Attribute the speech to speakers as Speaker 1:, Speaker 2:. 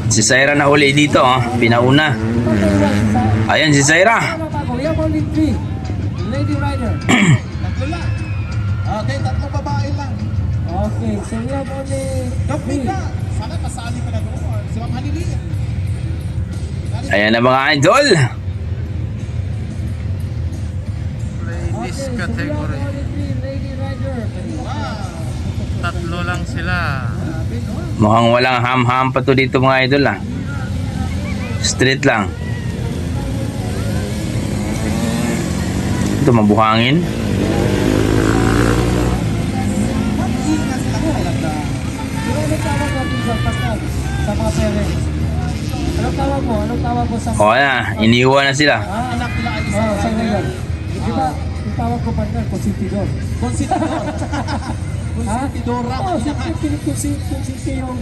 Speaker 1: Si Zaira na huli dito, oh. Pinauna. Ayan si Zaira.
Speaker 2: Lady Rider.
Speaker 3: Tatlo lang. Okay, tatlong babae lang.
Speaker 2: Okay, so we have only
Speaker 3: Kapit ka. Sana kasali ka na doon. Si Ma'am Halilin.
Speaker 1: Ayan na mga idol.
Speaker 4: Ladies category.
Speaker 2: Lady Rider.
Speaker 4: Tatlo lang sila.
Speaker 1: Mukhang walang ham-ham pa to dito mga idol, ah. Straight lang. Ito mabuhangin.
Speaker 2: Anong tawag natin sa Pascal? Sa mga parents? Anong tawag mo sa
Speaker 1: O na, iniwan na sila.
Speaker 3: Anak nila ay isang
Speaker 2: sa
Speaker 3: rider.
Speaker 2: ngayon? Di ba, yung tawag ko partner, konsentidor.
Speaker 3: Konsentidor.
Speaker 2: Ha?
Speaker 3: Konsentidora.
Speaker 2: Oo, konsentidor yung